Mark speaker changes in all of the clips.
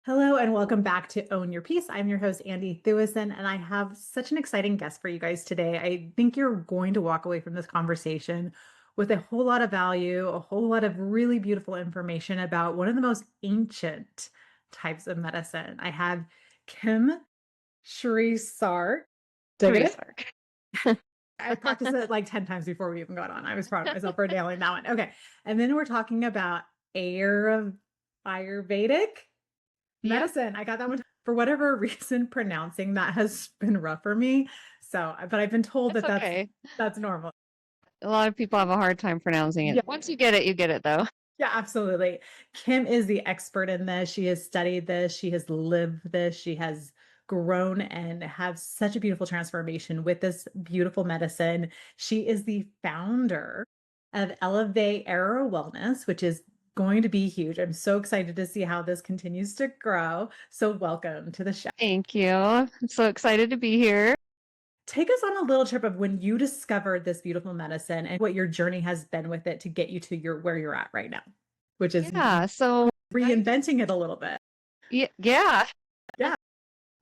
Speaker 1: Hello and welcome back to Own Your Peace. I'm your host, Andy Thewison, and I have such an exciting guest for you guys today. I think you're going to walk away from this conversation with a whole lot of value, a whole lot of really beautiful information about one of the most ancient types of medicine. I have Kim Srisark. Did I get it?
Speaker 2: Srisark.
Speaker 1: I practiced it like 10 times before we even got on. I was proud of myself for nailing that one. Okay. And then we're talking about Ayurvedic
Speaker 2: Yep,
Speaker 1: medicine. I got that one for whatever reason. Pronouncing that has been rough for me. So, but I've been told
Speaker 2: it's
Speaker 1: that
Speaker 2: okay.
Speaker 1: that's normal.
Speaker 2: A lot of people have a hard time pronouncing
Speaker 1: Yeah,
Speaker 2: it. Once you get it though.
Speaker 1: yeah, absolutely. Kim is the expert in this. She has studied this. She has lived this. She has grown and have such a beautiful transformation with this beautiful medicine. She is the founder of Eleve Era Wellness, which is going to be huge. I'm so excited to see how this continues to grow. So, welcome to the show.
Speaker 2: Thank you. I'm so excited to be here.
Speaker 1: Take us on a little trip of when you discovered this beautiful medicine and what your journey has been with it to get you to where you're at right now, which is
Speaker 2: Yeah, so
Speaker 1: reinventing it a little bit.
Speaker 2: yeah.
Speaker 1: Yeah.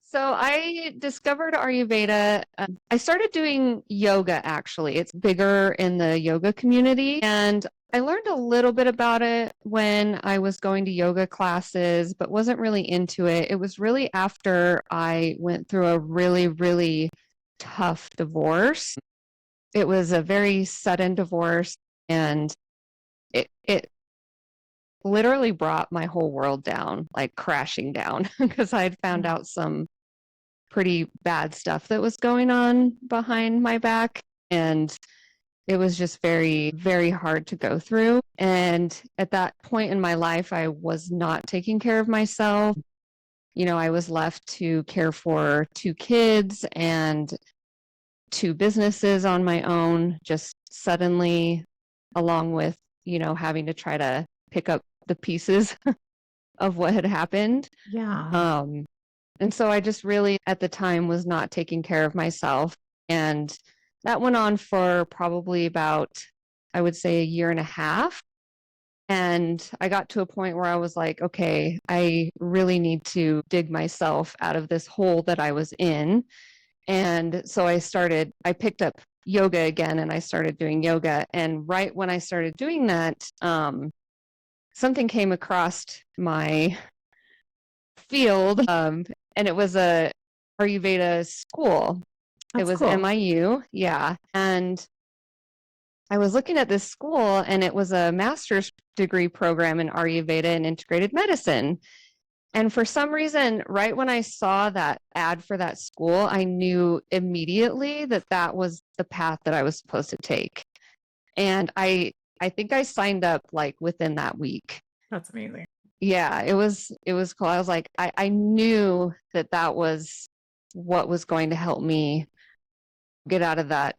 Speaker 2: So I discovered Ayurveda. I started doing yoga actually. It's bigger in the yoga community. And I learned a little bit about it when I was going to yoga classes, but wasn't really into it. It was really after I went through a really, really tough divorce. It was a very sudden divorce, and it literally brought my whole world down, like crashing down, because I had found
Speaker 1: Yeah.
Speaker 2: out some pretty bad stuff that was going on behind my back. And it was just very, very hard to go through. And at that point in my life, I was not taking care of myself. I was left to care for two kids and two businesses on my own, just suddenly, along with, having to try to pick up the pieces of what had happened.
Speaker 1: Yeah.
Speaker 2: Um, And so I just really, at the time, was not taking care of myself. And that went on for probably about, I would say, a year and a half. And I got to a point where I was like, okay, I really need to dig myself out of this hole that I was in. And so I picked up yoga again and I started doing yoga. And right when I started doing that, something came across my field, and it was a Ayurveda school. It
Speaker 1: That's
Speaker 2: was
Speaker 1: cool.
Speaker 2: MIU, yeah. And I was looking at this school, and it was a master's degree program in Ayurveda and integrated medicine. And for some reason, right when I saw that ad for that school, I knew immediately that that was the path that I was supposed to take. And I think I signed up like within that week.
Speaker 1: That's amazing.
Speaker 2: Yeah, it was cool. I was like, I knew that that was what was going to help me get out of that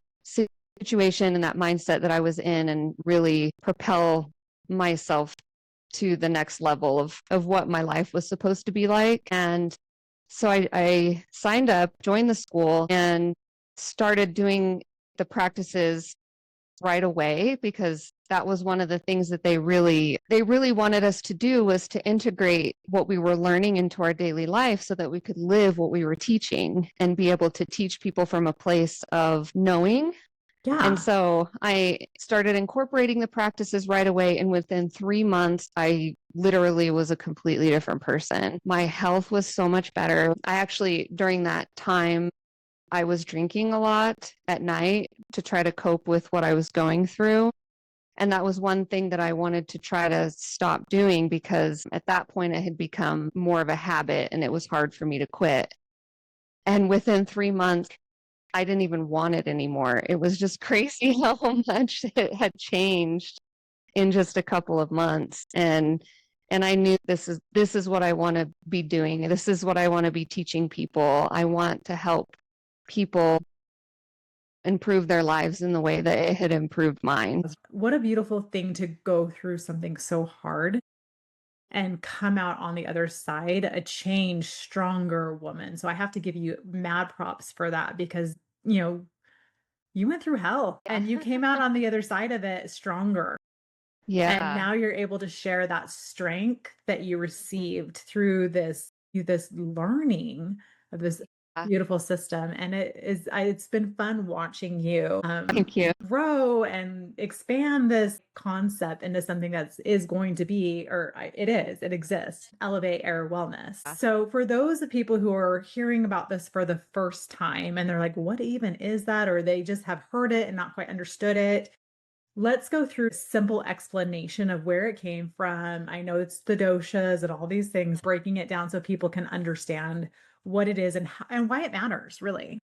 Speaker 2: situation and that mindset that I was in and really propel myself to the next level of what my life was supposed to be like. And so I signed up, joined the school, and started doing the practices right away, because that was one of the things that they really wanted us to do, was to integrate what we were learning into our daily life so that we could live what we were teaching and be able to teach people from a place of knowing. And
Speaker 1: Yeah.
Speaker 2: so I started incorporating the practices right away, and within 3 months I literally was a completely different person. My health was so much better. I actually, during that time, I was drinking a lot at night to try to cope with what I was going through. And that was one thing that I wanted to try to stop doing, because at that point it had become more of a habit and it was hard for me to quit. And within 3 months, I didn't even want it anymore. It was just crazy how much it had changed in just a couple of months. And I knew this is what I want to be doing. This is what I want to be teaching people. I want to help people improve their lives in the way that it had improved mine.
Speaker 1: What a beautiful thing to go through something so hard and come out on the other side a changed, stronger woman. So I have to give you mad props for that because, you know, you went through hell
Speaker 2: Yeah.
Speaker 1: and you came out on the other side of it stronger. And
Speaker 2: Yeah.
Speaker 1: now you're able to share that strength that you received through this learning of this beautiful system. And it's been fun watching you
Speaker 2: Thank you.
Speaker 1: grow and expand this concept into something that is going to be, it exists, Elevate Era Wellness. So for those of people who are hearing about this for the first time and they're like, what even is that? Or they just have heard it and not quite understood it. Let's go through a simple explanation of where it came from. I know it's the doshas and all these things, breaking it down so people can understand what it is and why it matters, really.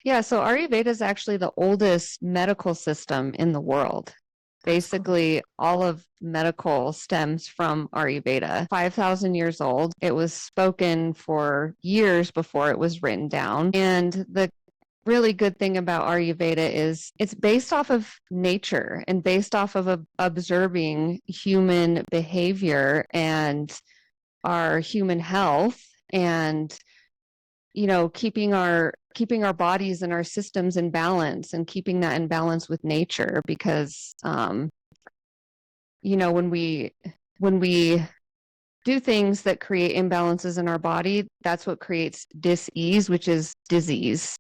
Speaker 2: Yeah, so Ayurveda is actually the oldest medical system in the world.
Speaker 1: That's cool.
Speaker 2: Basically, all of medical stems from Ayurveda. 5,000 years old. It was spoken for years before it was written down. And the really good thing about Ayurveda is it's based off of nature and based off of observing human behavior and our human health and keeping our bodies and our systems in balance and keeping that in balance with nature because when we do things that create imbalances in our body, that's what creates dis-ease, which is disease.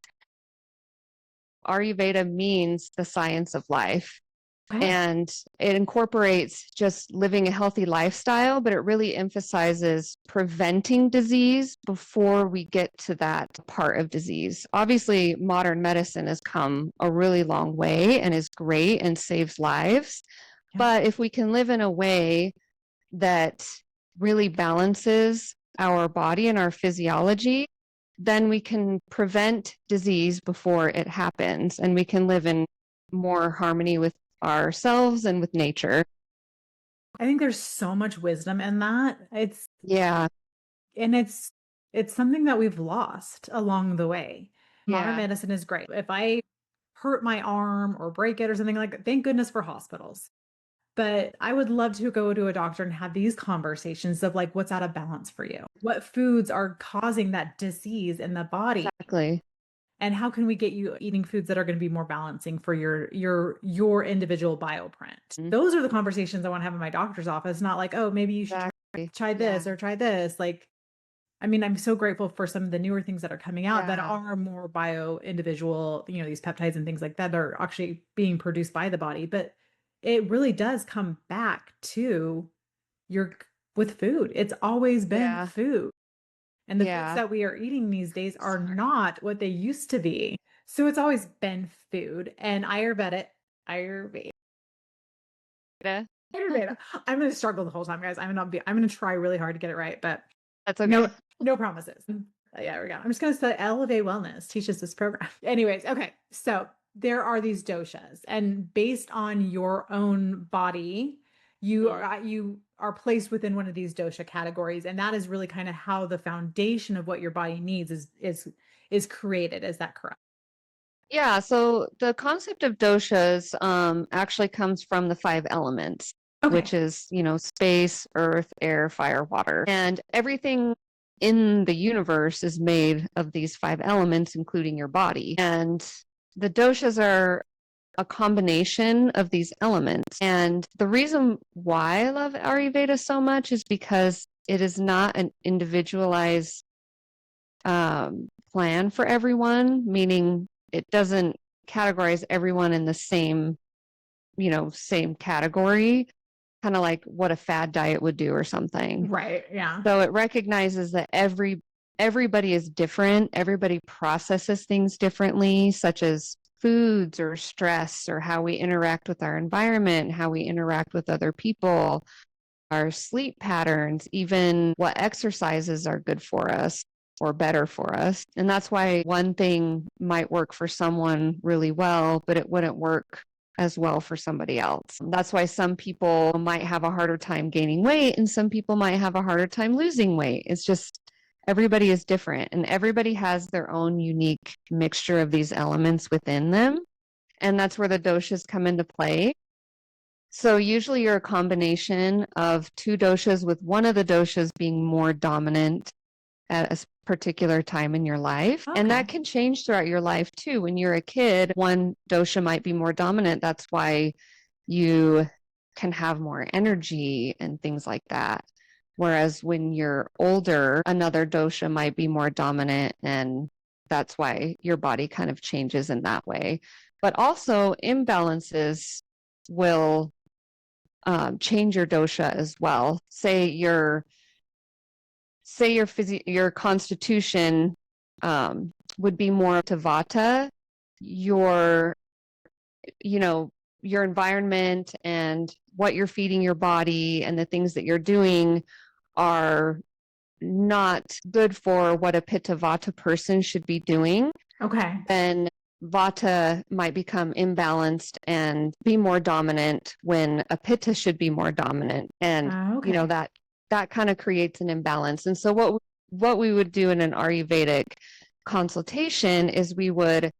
Speaker 2: Ayurveda means the science of life.
Speaker 1: Okay.
Speaker 2: And it incorporates just living a healthy lifestyle, but it really emphasizes preventing disease before we get to that part of disease. Obviously, modern medicine has come a really long way and is great and saves lives.
Speaker 1: Yeah.
Speaker 2: But if we can live in a way that really balances our body and our physiology, then we can prevent disease before it happens and we can live in more harmony with ourselves and with nature.
Speaker 1: I think there's so much wisdom in that.
Speaker 2: Yeah.
Speaker 1: And it's something that we've lost along the way. Modern
Speaker 2: Yeah.
Speaker 1: medicine is great. If I hurt my arm or break it or something like that, thank goodness for hospitals. But I would love to go to a doctor and have these conversations of like, what's out of balance for you? What foods are causing that disease in the body?
Speaker 2: Exactly.
Speaker 1: And how can we get you eating foods that are going to be more balancing for your individual bioprint?
Speaker 2: Mm-hmm.
Speaker 1: Those are the conversations I want to have in my doctor's office, not like, oh, maybe you should try this or try this. Like, I mean, I'm so grateful for some of the newer things that are coming out that are more bio individual, these peptides and things like that are actually being produced by the body. But it really does come back to with food. It's always been food. And the foods that we are eating these days are not what they used to be. So it's always been food. And Ayurveda. Ayurveda. I'm going to struggle the whole time, guys. I'm going to try really hard to get it right, but
Speaker 2: that's okay.
Speaker 1: No promises. Yeah, we go. I'm just going to say Eleve Wellness teaches this program. Anyways, okay. So there are these doshas, and based on your own body, you are placed within one of these dosha categories, and that is really kind of how the foundation of what your body needs is created. Is that correct?
Speaker 2: Yeah, so the concept of doshas actually comes from the 5 elements, which is, space, earth, air, fire, water. And everything in the universe is made of these 5 elements, including your body. And the doshas are a combination of these elements. And the reason why I love Ayurveda so much is because it is not an individualized plan for everyone, meaning it doesn't categorize everyone in the same category, kind of like what a fad diet would do or something.
Speaker 1: Right. Yeah.
Speaker 2: So it recognizes that everybody is different. Everybody processes things differently, such as foods or stress or how we interact with our environment, how we interact with other people, our sleep patterns, even what exercises are good for us or better for us. And that's why one thing might work for someone really well, but it wouldn't work as well for somebody else. That's why some people might have a harder time gaining weight and some people might have a harder time losing weight. It's just everybody is different and everybody has their own unique mixture of these elements within them. And that's where the doshas come into play. So usually you're a combination of 2 doshas, with one of the doshas being more dominant at a particular time in your life. And that can change throughout your life too. When you're a kid, one dosha might be more dominant. That's why you can have more energy and things like that. Whereas when you're older, another dosha might be more dominant, and that's why your body kind of changes in that way. But also, imbalances will change your dosha as well. Your constitution would be more to Vata. Your you know your environment and what you're feeding your body and the things that you're doing are not good for what a Pitta Vata person should be doing,
Speaker 1: Okay.
Speaker 2: then Vata might become imbalanced and be more dominant when a Pitta should be more dominant. And,
Speaker 1: Okay.
Speaker 2: that kind of creates an imbalance. And so what we would do in an Ayurvedic consultation is we would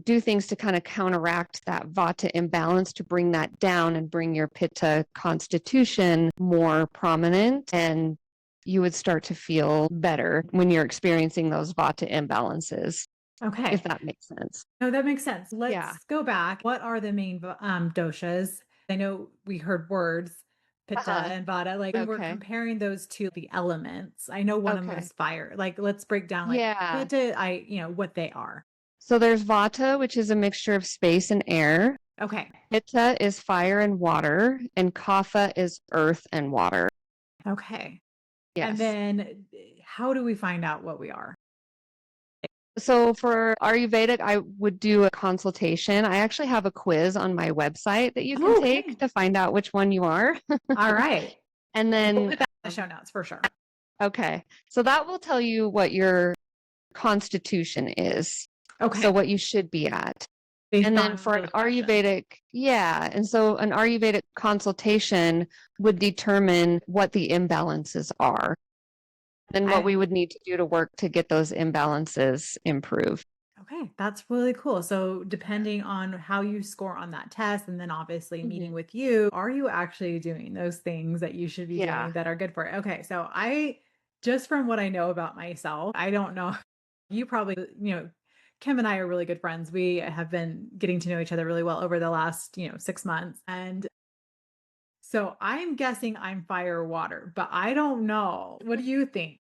Speaker 2: do things to kind of counteract that Vata imbalance to bring that down and bring your Pitta constitution more prominent. And you would start to feel better when you're experiencing those Vata imbalances,
Speaker 1: Okay.
Speaker 2: if that makes sense.
Speaker 1: No, that makes sense.
Speaker 2: Yeah.
Speaker 1: Let's go back. What are the main doshas? I know we heard words, Pitta
Speaker 2: Uh-huh.
Speaker 1: and Vata. Like when we're
Speaker 2: Okay.
Speaker 1: comparing those to the elements, I know one of them
Speaker 2: Okay.
Speaker 1: is fire. Like let's break down like
Speaker 2: Yeah.
Speaker 1: Pitta, what they are.
Speaker 2: So there's Vata, which is a mixture of space and air.
Speaker 1: Okay.
Speaker 2: Pitta is fire and water, and Kapha is earth and water.
Speaker 1: Okay. And
Speaker 2: Yes.
Speaker 1: then how do we find out what we are?
Speaker 2: So for Ayurvedic, I would do a consultation. I actually have a quiz on my website that you can take
Speaker 1: Okay.
Speaker 2: to find out which one you are.
Speaker 1: All right.
Speaker 2: And
Speaker 1: We'll
Speaker 2: then,
Speaker 1: put that in the show notes for sure.
Speaker 2: okay, so that will tell you what your constitution is.
Speaker 1: Okay.
Speaker 2: So what you should be at.
Speaker 1: Based
Speaker 2: And then
Speaker 1: on
Speaker 2: for an
Speaker 1: those questions.
Speaker 2: Ayurvedic, yeah. And so an Ayurvedic consultation would determine what the imbalances are and what we would need to do to work to get those imbalances improved.
Speaker 1: Okay, that's really cool. So, depending on how you score on that test, and then obviously meeting
Speaker 2: Mhm.
Speaker 1: with you, are you actually doing those things that you should be
Speaker 2: Yeah.
Speaker 1: doing that are good for it? Okay, so just from what I know about myself, I don't know. You probably, Kim and I are really good friends. We have been getting to know each other really well over the last, 6 months. And so I'm guessing I'm fire water, but I don't know. What do you think?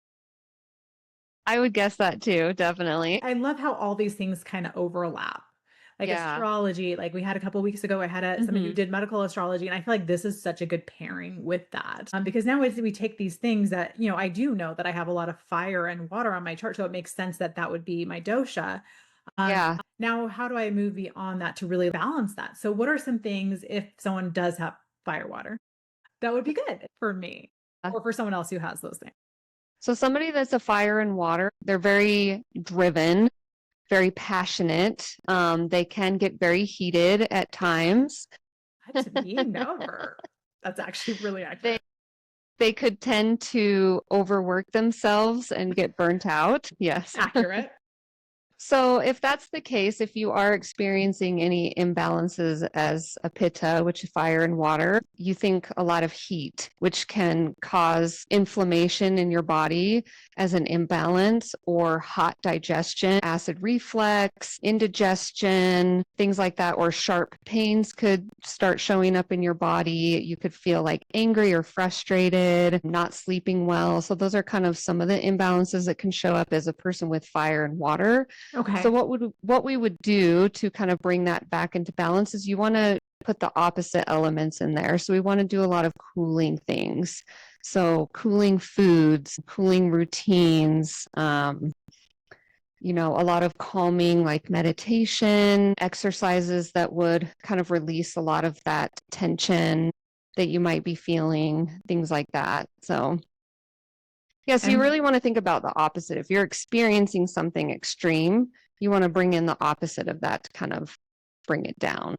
Speaker 2: I would guess that too, definitely.
Speaker 1: I love how all these things kind of overlap. Like
Speaker 2: Yeah.
Speaker 1: astrology, like we had a couple weeks ago, I had somebody who
Speaker 2: Hmm.
Speaker 1: did medical astrology, and I feel like this is such a good pairing with that. Because now as we take these things that, I do know that I have a lot of fire and water on my chart, so it makes sense that that would be my dosha.
Speaker 2: Yeah.
Speaker 1: Now, how do I move beyond that to really balance that? So, what are some things if someone does have fire water that would be good for me or for someone else who has those things?
Speaker 2: So somebody that's a fire and water, they're very driven, very passionate. They can get very heated at times.
Speaker 1: To me, never. That's actually really
Speaker 2: They
Speaker 1: accurate.
Speaker 2: they could tend to overwork themselves and get burnt out. Yes.
Speaker 1: Accurate.
Speaker 2: So if that's the case, if you are experiencing any imbalances as a pitta, which is fire and water, you think a lot of heat, which can cause inflammation in your body as an imbalance, or hot digestion, acid reflux, indigestion, things like that, or sharp pains could start showing up in your body. You could feel like angry or frustrated, not sleeping well. So those are kind of some of the imbalances that can show up as a person with fire and water.
Speaker 1: Okay.
Speaker 2: So what we would do to kind of bring that back into balance is you want to put the opposite elements in there. So we want to do a lot of cooling things. So cooling foods, cooling routines, a lot of calming like meditation, exercises that would kind of release a lot of that tension that you might be feeling, things like that. So yeah, so you
Speaker 1: And
Speaker 2: really want to think about the opposite. If you're experiencing something extreme, you want to bring in the opposite of that to kind of bring it down.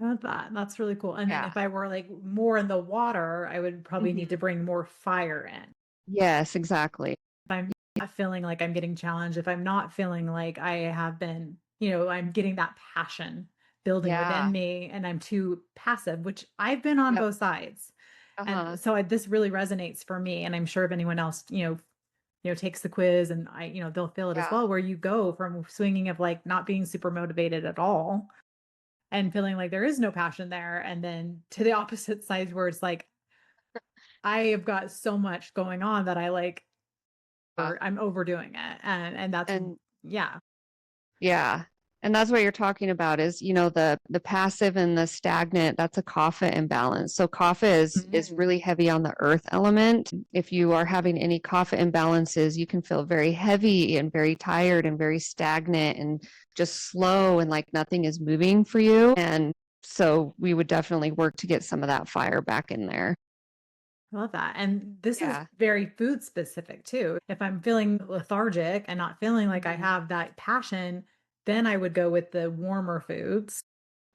Speaker 1: I love that. That's really cool. And then
Speaker 2: Yeah.
Speaker 1: if I were like more in the water, I would probably need to
Speaker 2: Hmm.
Speaker 1: bring more fire in.
Speaker 2: Yes, exactly.
Speaker 1: If I'm not feeling like I'm getting challenged, if I'm not feeling like I have been, I'm getting that passion building within
Speaker 2: Yeah.
Speaker 1: me and I'm too passive, which I've been on
Speaker 2: Yep.
Speaker 1: both sides.
Speaker 2: Uh-huh.
Speaker 1: And so this really resonates for me. And I'm sure if anyone else, takes the quiz and they'll feel it as
Speaker 2: Yeah.
Speaker 1: well, where you go from swinging of like not being super motivated at all. and feeling like there is no passion there. And then to the opposite side where it's like, I have got so much going on that I like,
Speaker 2: Uh,
Speaker 1: or I'm overdoing it. And that's,
Speaker 2: and
Speaker 1: yeah.
Speaker 2: yeah. And that's what you're talking about is, the passive and the stagnant, that's a kapha imbalance. So kapha is really heavy on the earth element. If you are having any kapha imbalances, you can feel very heavy and very tired and very stagnant and just slow and like nothing is moving for you. And so we would definitely work to get some of that fire back in there.
Speaker 1: I love that. And this is
Speaker 2: Yeah.
Speaker 1: very food specific too. If I'm feeling lethargic and not feeling like I
Speaker 2: Mhm.
Speaker 1: have that passion, then I would go with the warmer foods,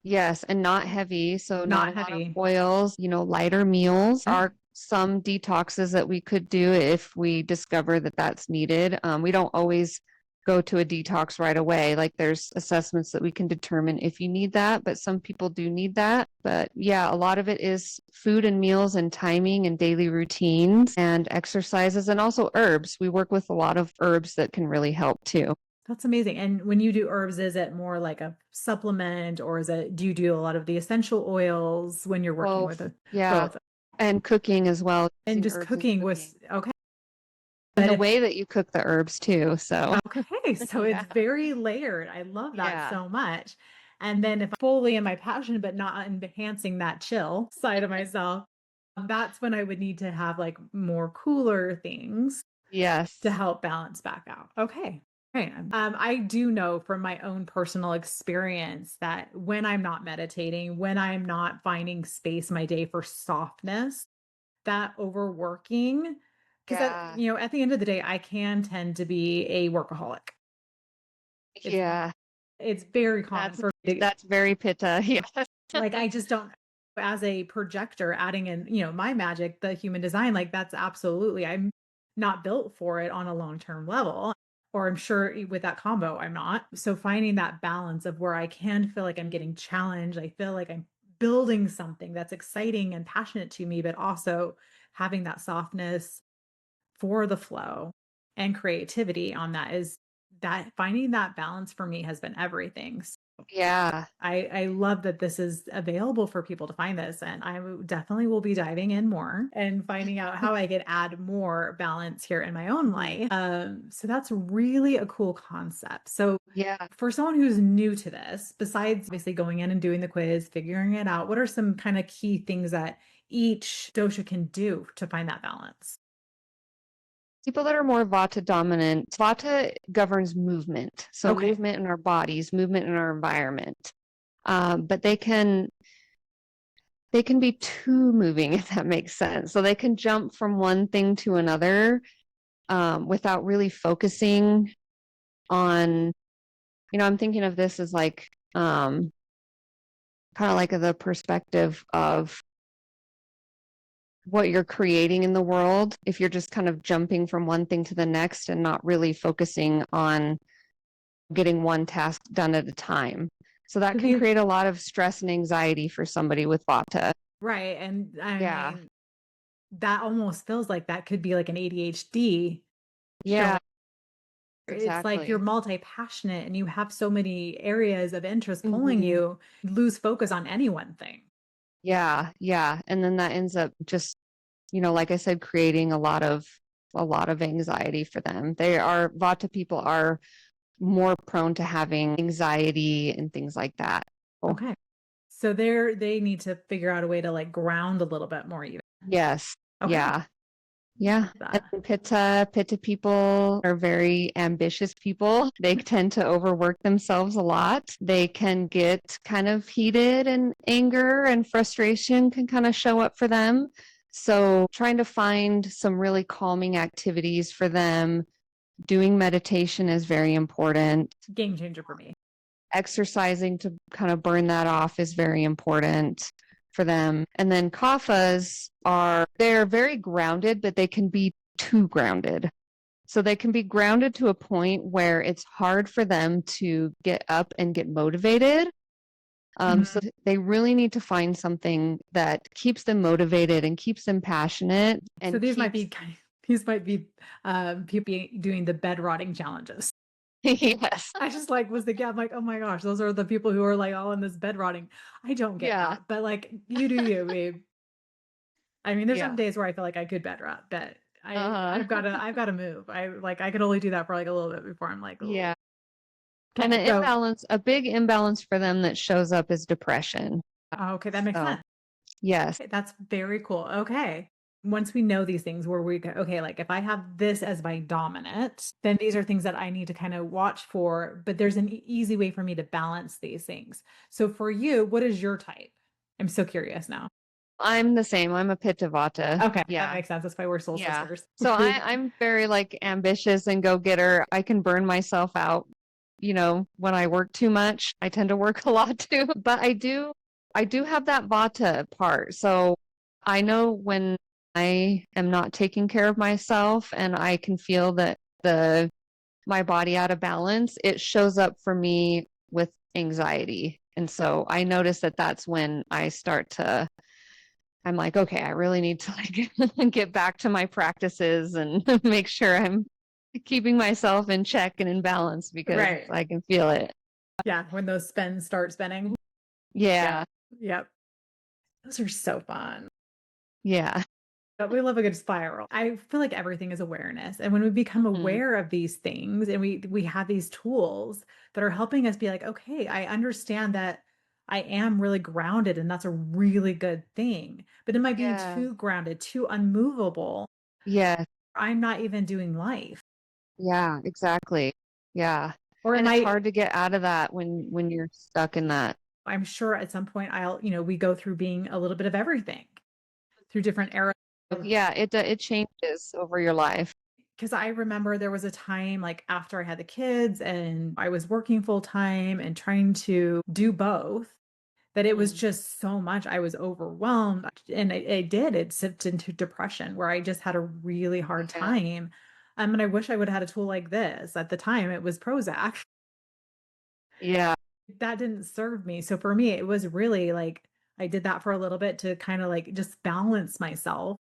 Speaker 2: Yes, and not heavy. So not a
Speaker 1: not
Speaker 2: lot of
Speaker 1: heavy.
Speaker 2: oils, lighter meals
Speaker 1: Okay.
Speaker 2: are some detoxes that we could do if we discover that that's needed. We don't always go to a detox right away. Like there's assessments that we can determine if you need that, but some people do need that. But yeah, a lot of it is food and meals and timing and daily routines and exercises and also herbs. We work with a lot of herbs that can really help too.
Speaker 1: That's amazing. And when you do herbs, is it more like a supplement or do you do a lot of the essential oils when you're working with
Speaker 2: Both.
Speaker 1: it?
Speaker 2: Yeah.
Speaker 1: Both.
Speaker 2: And cooking as well,
Speaker 1: And
Speaker 2: using
Speaker 1: just
Speaker 2: herbs and
Speaker 1: cooking was
Speaker 2: cooking.
Speaker 1: okay.
Speaker 2: And
Speaker 1: But
Speaker 2: the
Speaker 1: if
Speaker 2: way that you cook the herbs too. So,
Speaker 1: okay, so it's
Speaker 2: yeah.
Speaker 1: very layered. I love that
Speaker 2: Yeah.
Speaker 1: so much. And then if I'm fully in my passion, but not enhancing that chill side of myself, that's when I would need to have like more cooler things to
Speaker 2: Yes.
Speaker 1: help balance back out. Okay. Right. I do know from my own personal experience that when I'm not meditating, when I'm not finding space in my day for softness, that overworking, because
Speaker 2: Yeah.
Speaker 1: at the end of the day, I can tend to be a workaholic. It's
Speaker 2: Yeah.
Speaker 1: it's very common
Speaker 2: That's
Speaker 1: for me to
Speaker 2: that's very pitta. Yes.
Speaker 1: like I just don't as a projector adding in, my magic, the human design, like that's absolutely I'm not built for it on a long-term level. Or I'm sure with that combo, I'm not. So finding that balance of where I can feel like I'm getting challenged, I feel like I'm building something that's exciting and passionate to me, but also having that softness for the flow and creativity on that is that finding that balance for me has been everything. So
Speaker 2: Yeah.
Speaker 1: I love that this is available for people to find this, and definitely will be diving in more and finding out how I could add more balance here in my own
Speaker 2: Mhm.
Speaker 1: life. So that's really a cool concept. So
Speaker 2: Yeah.
Speaker 1: for someone who's new to this, besides obviously going in and doing the quiz, figuring it out, what are some kind of key things that each dosha can do to find that balance?
Speaker 2: People that are more Vata dominant, Vata governs movement. So
Speaker 1: Okay.
Speaker 2: movement in our bodies, movement in our environment. But they can be too moving, if that makes sense. So they can jump from one thing to another without really focusing on, I'm thinking of this as like kind of like the perspective of what you're creating in the world. If you're just kind of jumping from one thing to the next and not really focusing on getting one task done at a time. So that
Speaker 1: So
Speaker 2: can
Speaker 1: these
Speaker 2: create a lot of stress and anxiety for somebody with Vata.
Speaker 1: right, and I
Speaker 2: Yeah.
Speaker 1: mean, that almost feels like that could be like an ADHD
Speaker 2: Yeah,
Speaker 1: showing. It's like you're
Speaker 2: exactly.
Speaker 1: multi-passionate and you have so many areas of interest pulling
Speaker 2: Hmm.
Speaker 1: you, lose focus on any one thing.
Speaker 2: Yeah, yeah. And then that ends up just, like I said, creating a lot of anxiety for them. Vata people are more prone to having anxiety and things like that. Oh,
Speaker 1: Okay. So they need to figure out a way to like ground a little bit more even.
Speaker 2: yes.
Speaker 1: Okay.
Speaker 2: Yeah. Yeah. And
Speaker 1: That.
Speaker 2: then Pitta people are very ambitious people. They tend to overwork themselves a lot. They can get kind of heated and anger and frustration can kind of show up for them. So trying to find some really calming activities for them. Doing meditation is very important.
Speaker 1: Game changer for me.
Speaker 2: Exercising to kind of burn that off is very important for them. And then they're very grounded, but they can be too grounded. So they can be grounded to a point where it's hard for them to get up and get motivated. So
Speaker 1: Mhm.
Speaker 2: they really need to find something that keeps them motivated and keeps them passionate
Speaker 1: So
Speaker 2: and
Speaker 1: these might
Speaker 2: keeps,
Speaker 1: be these might be people doing the bed rotting challenges.
Speaker 2: Yes.
Speaker 1: I just like was thinking, I'm like, oh my gosh, those are the people who are like all in this bed rotting. I don't get
Speaker 2: Yeah.
Speaker 1: that, but like you do you, babe. I mean, there's some
Speaker 2: Yeah.
Speaker 1: days where I feel like I could bed rot, but
Speaker 2: Uh-huh.
Speaker 1: I've gotta move. I could only do that for like a little bit before I'm like, oh,
Speaker 2: Yeah. And
Speaker 1: okay. So
Speaker 2: a big imbalance for them that shows up is depression.
Speaker 1: okay, that makes
Speaker 2: So,
Speaker 1: sense.
Speaker 2: yes.
Speaker 1: Okay, that's very cool. Okay. Once we know these things where we go, okay, like if I have this as my dominant, then these are things that I need to kind of watch for, but there's an easy way for me to balance these things. So for you, what is your type? I'm so curious now.
Speaker 2: I'm the same. I'm a Pitta Vata.
Speaker 1: Okay, that
Speaker 2: Yeah.
Speaker 1: makes sense. That's why we're soul
Speaker 2: Yeah.
Speaker 1: sisters.
Speaker 2: So I'm very like ambitious and go-getter. I can burn myself out, when I work too much. I tend to work a lot too, but I do have that Vata part. So I know when I am not taking care of myself and I can feel that the my body out of balance, it shows up for me with anxiety. And so I notice that that's when I'm like, okay, I really need to like get back to my practices and make sure I'm keeping myself in check and in balance because
Speaker 1: Right.
Speaker 2: I can feel it.
Speaker 1: Yeah, when those spins start spinning. Yeah.
Speaker 2: Yeah.
Speaker 1: Yep. Those are so fun.
Speaker 2: Yeah.
Speaker 1: But we love a good spiral. I feel like everything is awareness. And when we become
Speaker 2: Mhm.
Speaker 1: aware of these things and we have these tools that are helping us be like, okay, I understand that I am really grounded and that's a really good thing. But am I being
Speaker 2: Yeah.
Speaker 1: too grounded, too unmovable?
Speaker 2: Yeah.
Speaker 1: I'm not even doing life.
Speaker 2: Yeah, exactly. Yeah.
Speaker 1: Or
Speaker 2: And
Speaker 1: am
Speaker 2: it's
Speaker 1: I
Speaker 2: hard to get out of that when you're stuck in that.
Speaker 1: I'm sure at some point we go through being a little bit of everything through different eras.
Speaker 2: Yeah, it changes over your life.
Speaker 1: Because I remember there was a time like after I had the kids and I was working full time and trying to do both, that it was
Speaker 2: Mhm.
Speaker 1: just so much. I was overwhelmed. And it sipped into depression where I just had a really hard
Speaker 2: Yeah.
Speaker 1: time. And I wish I would have had a tool like this. At the time, it was Prozac.
Speaker 2: Yeah.
Speaker 1: That didn't serve me. So for me, it was really like I did that for a little bit to kind of like just balance myself.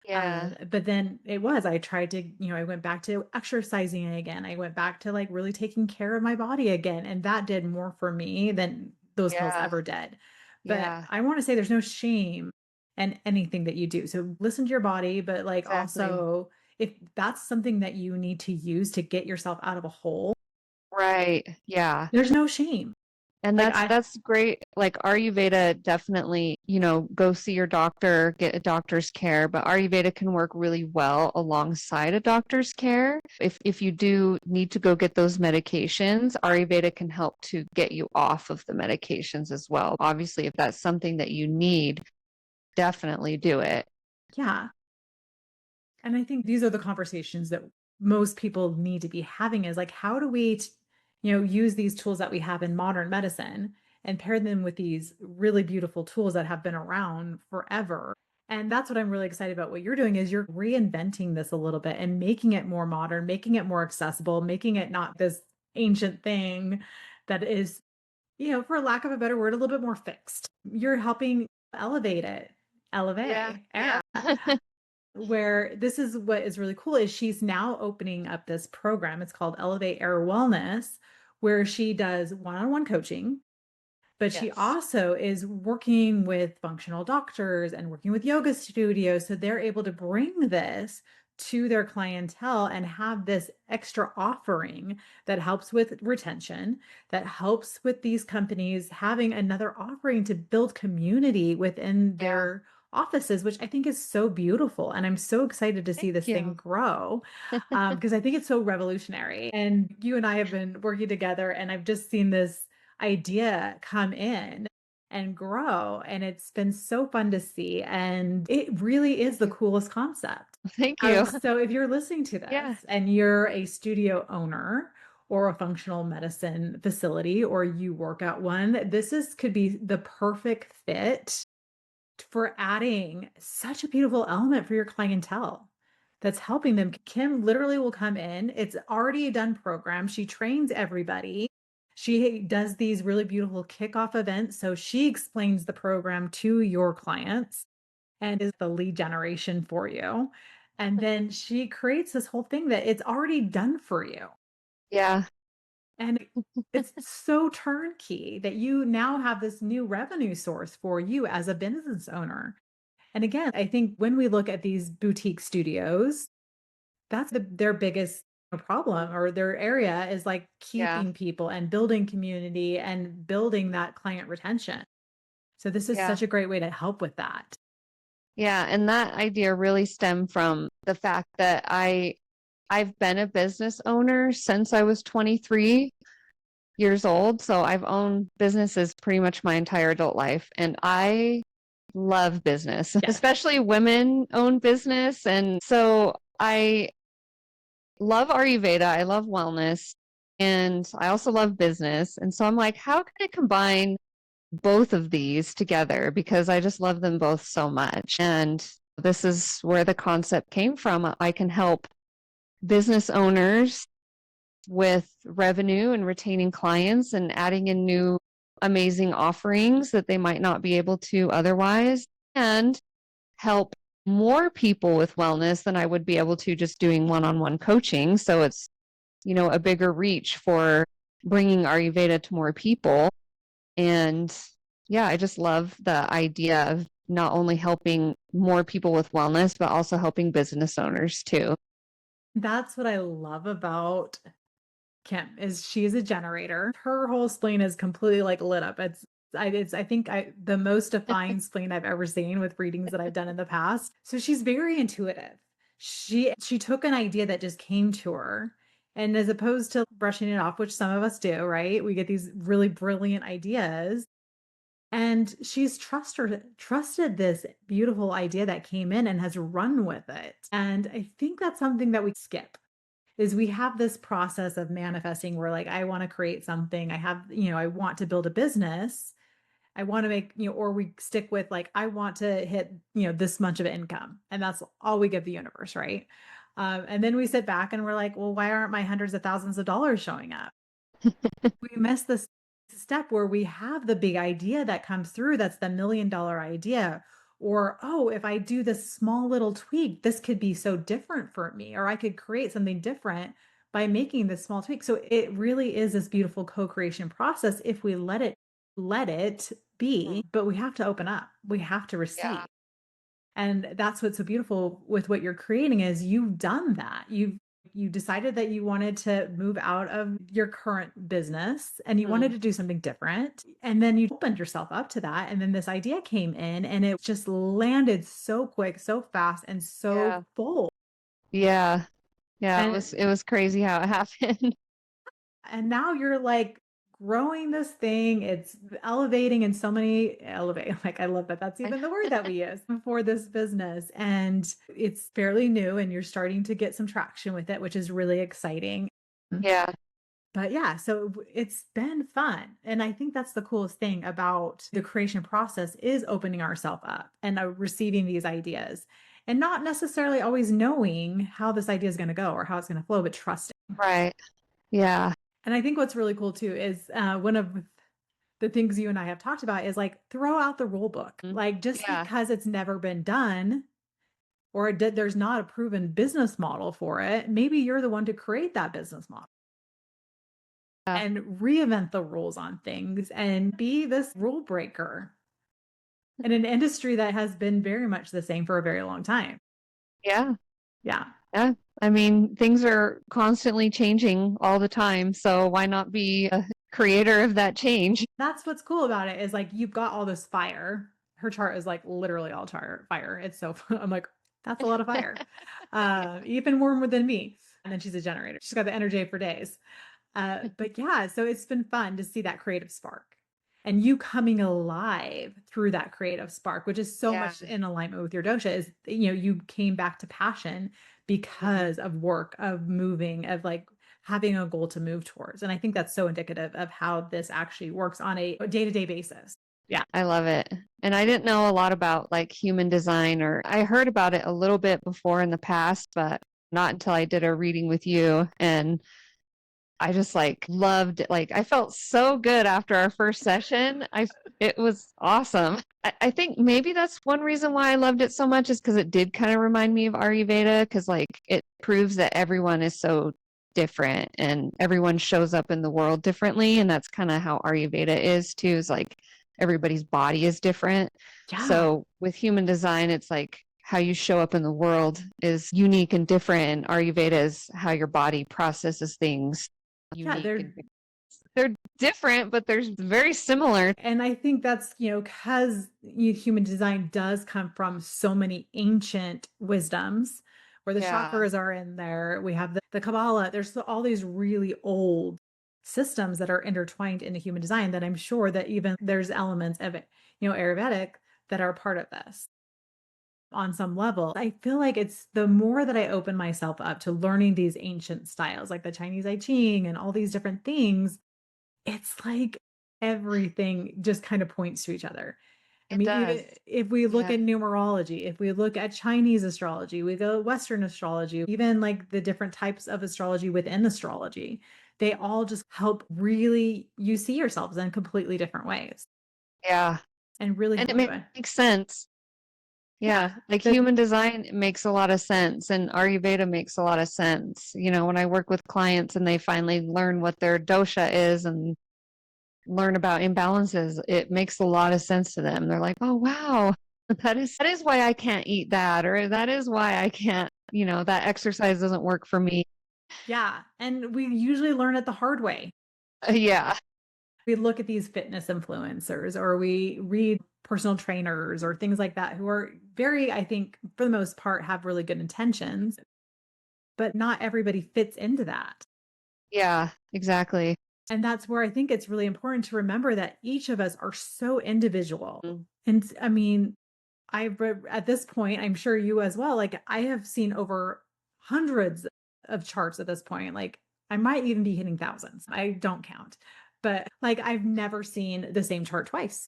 Speaker 2: Yeah.
Speaker 1: But then I tried to, I went back to exercising again. I went back to like really taking care of my body again. And that did more for me than those pills
Speaker 2: Yeah.
Speaker 1: ever did. But
Speaker 2: Yeah.
Speaker 1: I want to say there's no shame in anything that you do. So listen to your body, but like
Speaker 2: Exactly.
Speaker 1: also if that's something that you need to use to get yourself out of a hole,
Speaker 2: Right. Yeah.
Speaker 1: there's no shame.
Speaker 2: And
Speaker 1: Like
Speaker 2: that's
Speaker 1: I,
Speaker 2: that's great. Like Ayurveda definitely, go see your doctor, get a doctor's care, but Ayurveda can work really well alongside a doctor's care. If you do need to go get those medications, Ayurveda can help to get you off of the medications as well. Obviously, if that's something that you need, definitely do it.
Speaker 1: yeah. And I think these are the conversations that most people need to be having is like, how do we, use these tools that we have in modern medicine and pair them with these really beautiful tools that have been around forever. And that's what I'm really excited about. What you're doing is you're reinventing this a little bit and making it more modern, making it more accessible, making it not this ancient thing that is, for lack of a better word, a little bit more fixed. You're helping elevate it,
Speaker 2: Yeah,
Speaker 1: elevate
Speaker 2: yeah.
Speaker 1: era where this is what is really cool is she's now opening up this program. It's called Eleve Era Wellness, where she does one-on-one coaching, but she
Speaker 2: Yes.
Speaker 1: also is working with functional doctors and working with yoga studios. So they're able to bring this to their clientele and have this extra offering that helps with retention, that helps with these companies having another offering to build community within
Speaker 2: Yeah.
Speaker 1: their offices, which I think is so beautiful. And I'm so excited to see
Speaker 2: Thank
Speaker 1: this thing
Speaker 2: you.
Speaker 1: grow because I think it's so revolutionary. And you and I have been working together, and I've just seen this idea come in and grow. And it's been so fun to see. And it really is
Speaker 2: Thank
Speaker 1: the
Speaker 2: you.
Speaker 1: coolest concept.
Speaker 2: Thank you.
Speaker 1: So if you're listening to
Speaker 2: Yeah.
Speaker 1: this and you're a studio owner or a functional medicine facility or you work at one, could be the perfect fit for adding such a beautiful element for your clientele that's helping them. Kim literally will come in. It's already a done program. She trains everybody. She does these really beautiful kickoff events. So she explains the program to your clients and is the lead generation for you. And then she creates this whole thing that it's already done for you.
Speaker 2: Yeah.
Speaker 1: And it's so turnkey that you now have this new revenue source for you as a business owner. And again, I think when we look at these boutique studios, that's their biggest problem, or their area is like
Speaker 2: Yeah.
Speaker 1: keeping people and building community and building that client retention. So this is
Speaker 2: Yeah.
Speaker 1: such a great way to help with that.
Speaker 2: Yeah. And that idea really stemmed from the fact that I've been a business owner since I was 23 years old. So I've owned businesses pretty much my entire adult life. And I love business,
Speaker 1: Yes.
Speaker 2: especially women owned business. And so I love Ayurveda. I love wellness. And I also love business. And so I'm like, how can I combine both of these together? Because I just love them both so much. And this is where the concept came from. I can help business owners with revenue and retaining clients and adding in new amazing offerings that they might not be able to otherwise, and help more people with wellness than I would be able to just doing one-on-one coaching. So it's, a bigger reach for bringing Ayurveda to more people. And yeah, I just love the idea of not only helping more people with wellness, but also helping business owners too.
Speaker 1: That's what I love about Kim is she's a generator. Her whole spleen is completely like lit up. I think the most defined spleen I've ever seen with readings that I've done in the past. So she's very intuitive. She took an idea that just came to her, and as opposed to brushing it off, which some of us do, right? We get these really brilliant ideas, and she's trusted this beautiful idea that came in and has run with it. And I think that's something that we skip is we have this process of manifesting. We're like, I want to create something. I want to build a business. I want to make, or we stick with like, I want to hit, this much of income. And that's all we give the universe, right? And then we sit back and we're like, well, why aren't my hundreds of thousands of dollars showing up? We miss this step where we have the big idea that comes through. That's the $1 million idea. Or, oh, if I do this small little tweak, this could be so different for me, or I could create something different by making this small tweak. So it really is this beautiful co-creation process if we let it be, but we have to open up. We have to receive.
Speaker 2: Yeah.
Speaker 1: And that's what's so beautiful with what you're creating is you've done that. You decided that you wanted to move out of your current business and you wanted to do something different. And then you opened yourself up to that. And then this idea came in and it just landed so quick, so fast, and so
Speaker 2: Yeah.
Speaker 1: full.
Speaker 2: Yeah. Yeah.
Speaker 1: And
Speaker 2: It was crazy how it happened.
Speaker 1: and now you're like growing this thing. It's elevating in so many elevate. Like I love that. That's even the word that we use for this business. And it's fairly new and you're starting to get some traction with it, which is really exciting.
Speaker 2: Yeah.
Speaker 1: But yeah, so it's been fun. And I think that's the coolest thing about the creation process is opening ourselves up and receiving these ideas and not necessarily always knowing how this idea is going to go or how it's going to flow, but trusting.
Speaker 2: Right. Yeah.
Speaker 1: And I think what's really cool too is one of the things you and I have talked about is like throw out the rule book. Like just
Speaker 2: Yeah.
Speaker 1: because it's never been done or there's not a proven business model for it, maybe you're the one to create that business model
Speaker 2: Yeah.
Speaker 1: and reinvent the rules on things and be this rule breaker in an industry that has been very much the same for a very long time.
Speaker 2: Yeah.
Speaker 1: Yeah.
Speaker 2: Yeah. I mean, things are constantly changing all the time. So why not be a creator of that change?
Speaker 1: That's what's cool about it is like you've got all this fire. Her chart is like literally all fire. It's so I'm like, that's a lot of fire. Even warmer than me. And then she's a generator. She's got the energy for days. But yeah, so it's been fun to see that creative spark and you coming alive through that creative spark, which is so much in alignment with your dosha is, you came back to passion because of work, of moving, of like having a goal to move towards. And I think that's so indicative of how this actually works on a day-to-day basis. Yeah.
Speaker 2: I love it. And I didn't know a lot about like human design, or I heard about it a little bit before in the past, but not until I did a reading with you. And I just like loved it. Like I felt so good after our first session. It was awesome. I think maybe that's one reason why I loved it so much is because it did kind of remind me of Ayurveda, because like it proves that everyone is so different and everyone shows up in the world differently. And that's kind of how Ayurveda is too, is like everybody's body is different.
Speaker 1: Yeah.
Speaker 2: So with human design, it's like how you show up in the world is unique and different. And Ayurveda is how your body processes things
Speaker 1: Yeah,
Speaker 2: unique and they're different, but they're very similar.
Speaker 1: and I think that's, because human design does come from so many ancient wisdoms where the
Speaker 2: Yeah.
Speaker 1: chakras are in there. We have the Kabbalah. There's all these really old systems that are intertwined into human design that I'm sure that even there's elements of it, Ayurvedic that are part of this on some level. I feel like it's the more that I open myself up to learning these ancient styles, like the Chinese I Ching and all these different things, it's like everything just kind of points to each other. I
Speaker 2: It
Speaker 1: mean, even
Speaker 2: does.
Speaker 1: if we look
Speaker 2: Yeah.
Speaker 1: at numerology, if we look at Chinese astrology, we go Western astrology, even like the different types of astrology within astrology, they all just help really you see yourselves in completely different ways
Speaker 2: Yeah.
Speaker 1: and really
Speaker 2: And it
Speaker 1: help you.
Speaker 2: makes sense.
Speaker 1: Yeah.
Speaker 2: Yeah, like
Speaker 1: The,
Speaker 2: human design makes a lot of sense and Ayurveda makes a lot of sense. When I work with clients and they finally learn what their dosha is and learn about imbalances, it makes a lot of sense to them. They're like, "Oh, wow. That is why I can't eat that or that is why I can't, that exercise doesn't work for me."
Speaker 1: yeah. And we usually learn it the hard way.
Speaker 2: Yeah.
Speaker 1: We look at these fitness influencers or we read personal trainers or things like that who are very, I think, for the most part, have really good intentions, but not everybody fits into that.
Speaker 2: Yeah, exactly.
Speaker 1: And that's where I think it's really important to remember that each of us are so individual.
Speaker 2: Mm.
Speaker 1: And I mean, at this point, I'm sure you as well, like I have seen over hundreds of charts at this point. Like I might even be hitting thousands. I don't count. But like I've never seen the same chart twice.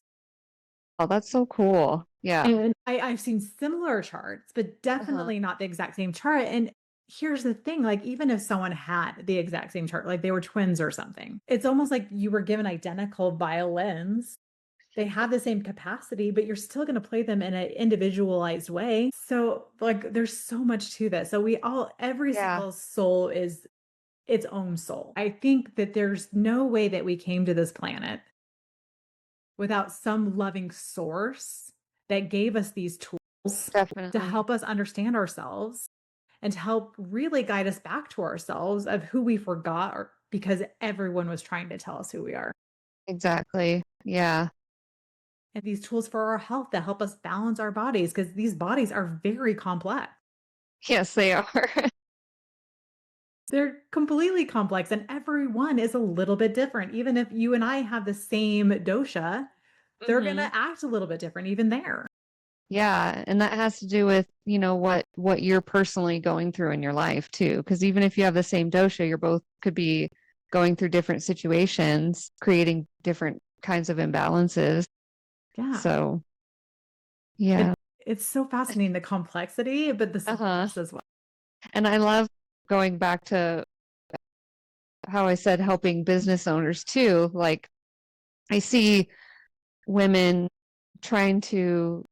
Speaker 2: Oh, that's so cool. Yeah.
Speaker 1: And I've seen similar charts, but
Speaker 2: Uh-huh.
Speaker 1: definitely not the exact same chart. And here's the thing, like, even if someone had the exact same chart, like they were twins or something, it's almost like you were given identical violins. They have the same capacity, but you're still going to play them in an individualized way. So, like, there's so much to this. So, every
Speaker 2: Yeah,
Speaker 1: single soul is its own soul. I think that there's no way that we came to this planet without some loving source that gave us these tools to
Speaker 2: definitely.
Speaker 1: help us understand ourselves and to help really guide us back to ourselves of who we forgot or because everyone was trying to tell us who we are.
Speaker 2: Exactly. Yeah.
Speaker 1: And these tools for our health that help us balance our bodies because these bodies are very complex.
Speaker 2: Yes, they are.
Speaker 1: They're completely complex and everyone is a little bit different. Even if you and I have the same dosha, they're going
Speaker 2: Hmm.
Speaker 1: to act a little bit different even there.
Speaker 2: Yeah, and that has to do with, what you're personally going through in your life too. Because even if you have the same dosha, you're both could be going through different situations, creating different kinds of imbalances.
Speaker 1: Yeah.
Speaker 2: So,
Speaker 1: It
Speaker 2: yeah.
Speaker 1: it's so fascinating, the complexity, but the
Speaker 2: Uh-huh.
Speaker 1: simpleness as well.
Speaker 2: And I love going back to how I said helping business owners too. Like I see women trying to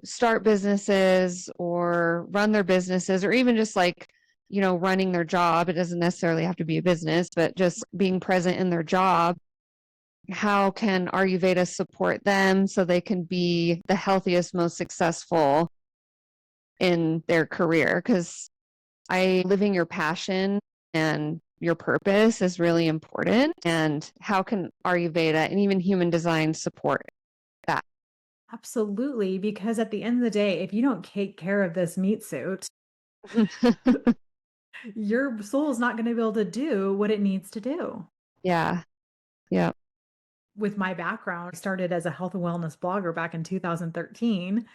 Speaker 2: start businesses or run their businesses or even just like running their job. It doesn't necessarily have to be a business, but just being present in their job. How can Ayurveda support them so they can be the healthiest, most successful in their career? Because living your passion and your purpose is really important. And how can Ayurveda and even human design support that?
Speaker 1: Absolutely, because at the end of the day, if you don't take care of this meat suit, your soul is not gonna be able to do what it needs to do.
Speaker 2: Yeah. Yeah.
Speaker 1: With my background, I started as a health and wellness blogger back in 2013,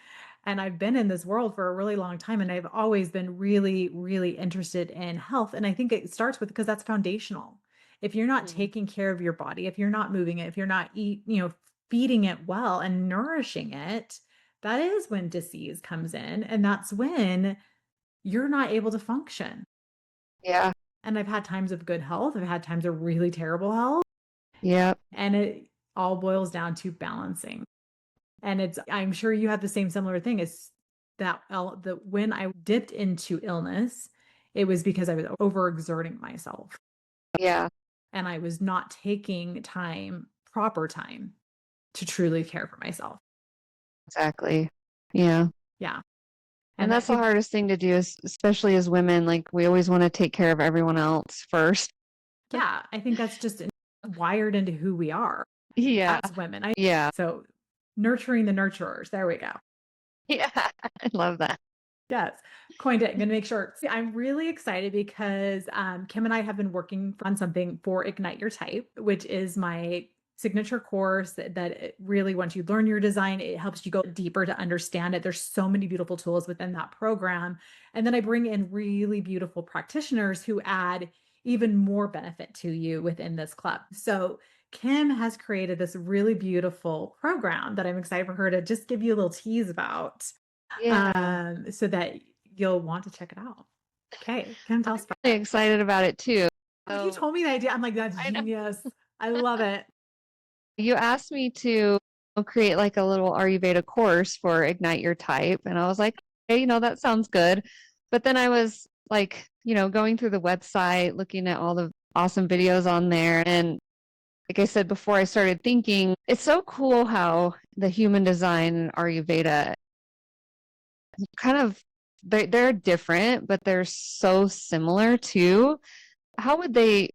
Speaker 1: and I've been in this world for a really long time, and I've always been really, really interested in health, and I think it starts with because that's foundational. If you're not
Speaker 2: Mhm.
Speaker 1: taking care of your body, if you're not moving it, if you're not feeding it well and nourishing it, that is when disease comes in, and that's when you're not able to function.
Speaker 2: Yeah.
Speaker 1: And I've had times of good health, I've had times of really terrible health,
Speaker 2: Yeah.
Speaker 1: and it all boils down to balancing. And I'm sure you had the same similar thing is that when I dipped into illness, it was because I was overexerting myself.
Speaker 2: Yeah,
Speaker 1: and I was not taking proper time to truly care for myself.
Speaker 2: exactly. Yeah.
Speaker 1: Yeah.
Speaker 2: And
Speaker 1: And I
Speaker 2: that's the
Speaker 1: think,
Speaker 2: hardest thing to do, especially as women. Like, we always want to take care of everyone else first.
Speaker 1: yeah, I think that's just wired into who we are
Speaker 2: Yeah.
Speaker 1: as women.
Speaker 2: Yeah.
Speaker 1: So nurturing the nurturers. There we go.
Speaker 2: Yeah. I love that.
Speaker 1: Yes, coined it. I'm going to make sure. See, I'm really excited because Kim and I have been working on something for Ignite Your Type, which is my signature course that it really, once you learn your design, it helps you go deeper to understand it. There's so many beautiful tools within that program. And then I bring in really beautiful practitioners who add even more benefit to you within this club. So Kim has created this really beautiful program that I'm excited for her to just give you a little tease about,
Speaker 2: Yeah.
Speaker 1: so that you'll want to check it out. Okay, Kim, tell
Speaker 2: I'm
Speaker 1: us about
Speaker 2: really
Speaker 1: it.
Speaker 2: excited about it too.
Speaker 1: When you
Speaker 2: So
Speaker 1: told me the idea, I'm like, that's
Speaker 2: I know
Speaker 1: genius. I love it.
Speaker 2: you asked me to create like a little Ayurveda course for Ignite Your Type. And I was like, hey, that sounds good. But then I was like, going through the website, looking at all the awesome videos on there. And like I said before, I started thinking it's so cool how the human design and Ayurveda kind of they're different, but they're so similar too. How would they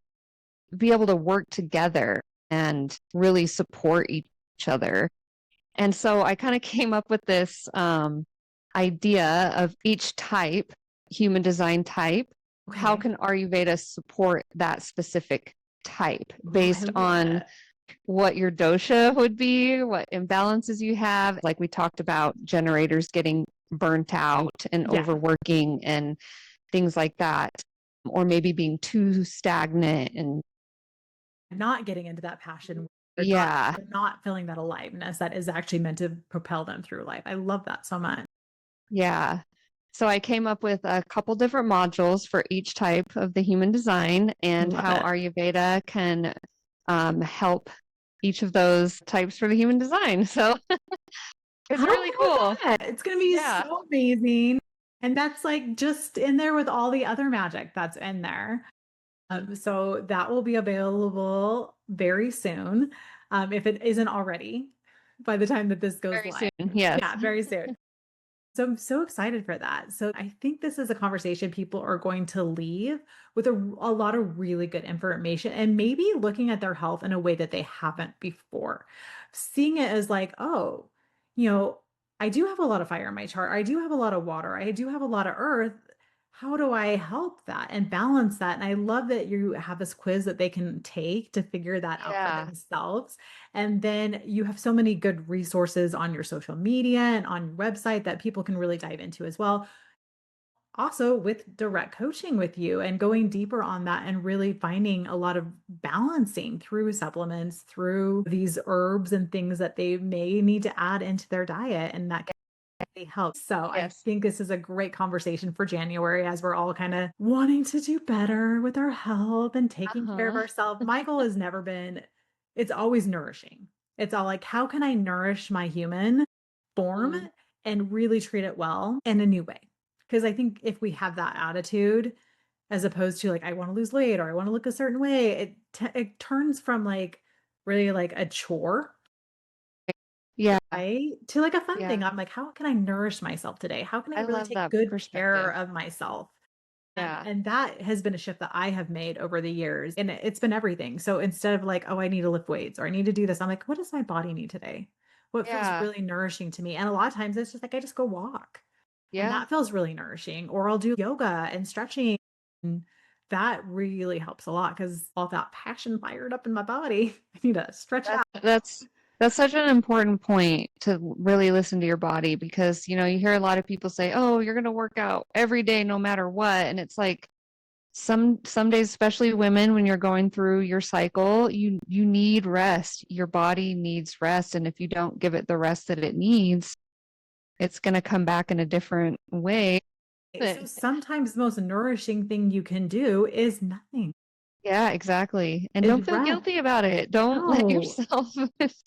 Speaker 2: be able to work together and really support each other? And so I kind of came up with this idea of each type, human design type. How
Speaker 1: Okay.
Speaker 2: can Ayurveda support that specific type
Speaker 1: Oh, I
Speaker 2: based
Speaker 1: love
Speaker 2: on
Speaker 1: it.
Speaker 2: what your dosha would be, what imbalances you have? Like we talked about generators getting burnt out and
Speaker 1: Yeah.
Speaker 2: overworking and things like that, or maybe being too stagnant. And
Speaker 1: Not getting into that passion.
Speaker 2: yeah,
Speaker 1: They're not feeling that aliveness that is actually meant to propel them through life. I love that so much.
Speaker 2: yeah. So I came up with a couple different modules for each type of the human design
Speaker 1: I
Speaker 2: and
Speaker 1: love
Speaker 2: how
Speaker 1: it.
Speaker 2: Ayurveda can help each of those types for the human design. So it's
Speaker 1: How
Speaker 2: really
Speaker 1: cool is
Speaker 2: cool.
Speaker 1: that? It's going to be
Speaker 2: Yeah.
Speaker 1: so amazing. And that's like just in there with all the other magic that's in there. So that will be available very soon, if it isn't already by the time that this goes
Speaker 2: Very
Speaker 1: live.
Speaker 2: soon. Yes.
Speaker 1: Yeah, very soon. So I'm so excited for that. So I think this is a conversation people are going to leave with a lot of really good information and maybe looking at their health in a way that they haven't before. Seeing it as like, oh, you know, I do have a lot of fire in my chart. I do have a lot of water. I do have a lot of earth. How do I help that and balance that? And I love that you have this quiz that they can take to figure that out for
Speaker 2: Yeah.
Speaker 1: themselves. And then you have so many good resources on your social media and on your website that people can really dive into as well. Also, with direct coaching with you and going deeper on that and really finding a lot of balancing through supplements, through these herbs and things that they may need to add into their diet. And that really helps. So I
Speaker 2: Yes.
Speaker 1: think this is a great conversation for January as we're all kind of wanting to do better with our health and taking care of
Speaker 2: Uh-huh.
Speaker 1: ourselves. My goal has never been, it's always nourishing. It's all like, how can I nourish my human form
Speaker 2: Mm.
Speaker 1: and really treat it well in a new way? Because I think if we have that attitude, as opposed to like, I want to lose weight or I want to look a certain way, it turns from like really like a chore,
Speaker 2: Yeah.
Speaker 1: right? To like a fun thing.
Speaker 2: Yeah.
Speaker 1: I'm like, how can I nourish myself today? How can I
Speaker 2: I
Speaker 1: really
Speaker 2: love
Speaker 1: take
Speaker 2: that
Speaker 1: good care
Speaker 2: perspective.
Speaker 1: of myself?
Speaker 2: Yeah.
Speaker 1: And that has been a shift that I have made over the years. And it's been everything. So instead of like, oh, I need to lift weights or I need to do this, I'm like, what does my body need today? What feels
Speaker 2: Yeah.
Speaker 1: really nourishing to me? And a lot of times it's just like I just go walk and
Speaker 2: Yeah.
Speaker 1: that feels really nourishing. Or I'll do yoga and stretching. And that really helps a lot because all that passion fired up in my body. I need to stretch it
Speaker 2: That's
Speaker 1: out.
Speaker 2: that's that's such an important point to really listen to your body because you hear a lot of people say, "Oh, you're going to work out every day no matter what." And it's like some days, especially women, when you're going through your cycle, you need rest. Your body needs rest, and if you don't give it the rest that it needs, it's going to come back in a different way.
Speaker 1: So sometimes the most nourishing thing you can do is nothing.
Speaker 2: Yeah, exactly. And
Speaker 1: Is
Speaker 2: don't feel
Speaker 1: rest.
Speaker 2: guilty about it. Don't let
Speaker 1: No.
Speaker 2: yourself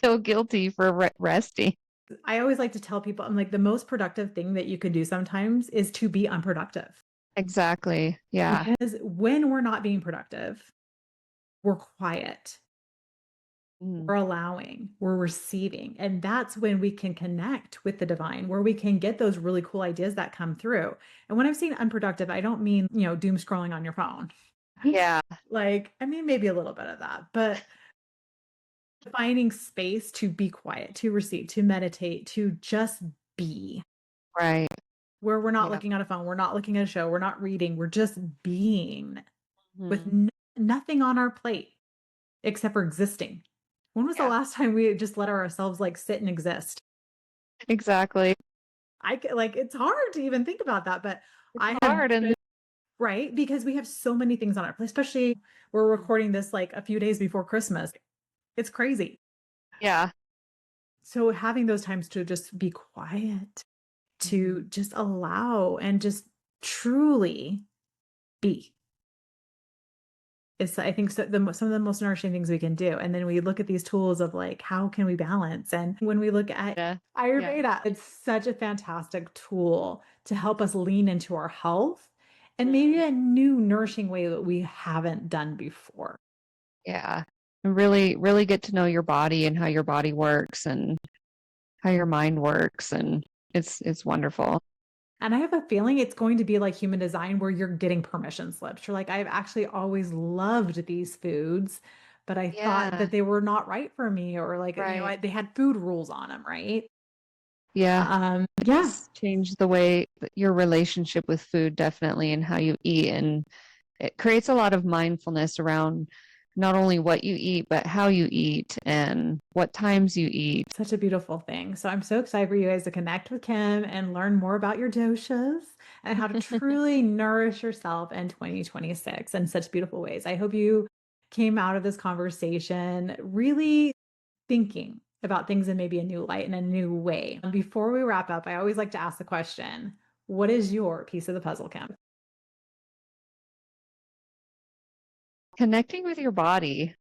Speaker 2: feel guilty for resting.
Speaker 1: I always like to tell people, I'm like, the most productive thing that you can do sometimes is to be unproductive.
Speaker 2: Exactly. Yeah.
Speaker 1: Because when we're not being productive, we're quiet,
Speaker 2: Mm.
Speaker 1: we're allowing, we're receiving. And that's when we can connect with the divine, where we can get those really cool ideas that come through. And when I'm saying unproductive, I don't mean, doom scrolling on your phone.
Speaker 2: Yeah.
Speaker 1: Like, I mean, maybe a little bit of that, but finding space to be quiet, to receive, to meditate, to just be,
Speaker 2: Right.
Speaker 1: where we're not
Speaker 2: Yeah.
Speaker 1: looking at a phone, we're not looking at a show, we're not reading, we're just being with
Speaker 2: Mhm.
Speaker 1: nothing on our plate except for existing. When was the
Speaker 2: Yeah.
Speaker 1: last time we just let ourselves like sit and exist?
Speaker 2: Exactly.
Speaker 1: Like it's hard to even think about that, but
Speaker 2: It's
Speaker 1: I have
Speaker 2: hard. And
Speaker 1: right because we have so many things on our plate, especially we're recording this like a few days before Christmas. It's crazy.
Speaker 2: yeah.
Speaker 1: So having those times to just be quiet, to
Speaker 2: Mhm.
Speaker 1: just allow and just truly be is I think so some of the most nourishing things we can do. And then we look at these tools of like, how can we balance? And when we look at
Speaker 2: Yeah. Yeah.
Speaker 1: Ayurveda, it's such a fantastic tool to help us lean into our health and maybe
Speaker 2: Mhm.
Speaker 1: a new nourishing way that we haven't done before.
Speaker 2: Yeah. And really, really get to know your body and how your body works and how your mind works. And it's wonderful.
Speaker 1: And I have a feeling it's going to be like human design where you're getting permission slips. You're like, I've actually always loved these foods, but I thought
Speaker 2: Yeah.
Speaker 1: that they were not right for me, or like,
Speaker 2: Right.
Speaker 1: they had food rules on them, right?
Speaker 2: Yeah.
Speaker 1: Yeah,
Speaker 2: It's changed the way that your relationship with food definitely and how you eat. And it creates a lot of mindfulness around not only what you eat, but how you eat and what times you eat.
Speaker 1: such a beautiful thing. So I'm so excited for you guys to connect with Kim and learn more about your doshas and how to truly nourish yourself in 2026 in such beautiful ways. I hope you came out of this conversation really thinking about things in maybe a new light and a new way. And before we wrap up, I always like to ask the question, what is your piece of the puzzle, Kim?
Speaker 2: Connecting with your body,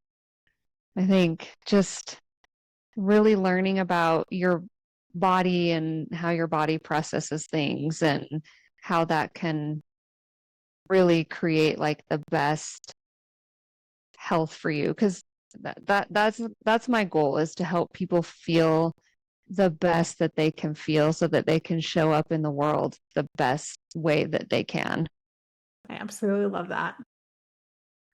Speaker 2: I think just really learning about your body and how your body processes things and how that can really create like the best health for you because that's my goal is to help people feel the best that they can feel so that they can show up in the world the best way that they can.
Speaker 1: I absolutely love that.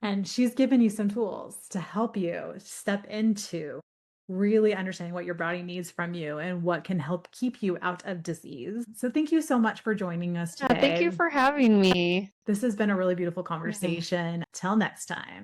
Speaker 1: And she's given you some tools to help you step into really understanding what your body needs from you and what can help keep you out of disease. So, thank you so much for joining us
Speaker 2: Yeah, thank
Speaker 1: today.
Speaker 2: you for having me.
Speaker 1: This has been a really beautiful
Speaker 2: Yeah.
Speaker 1: conversation. Till next time.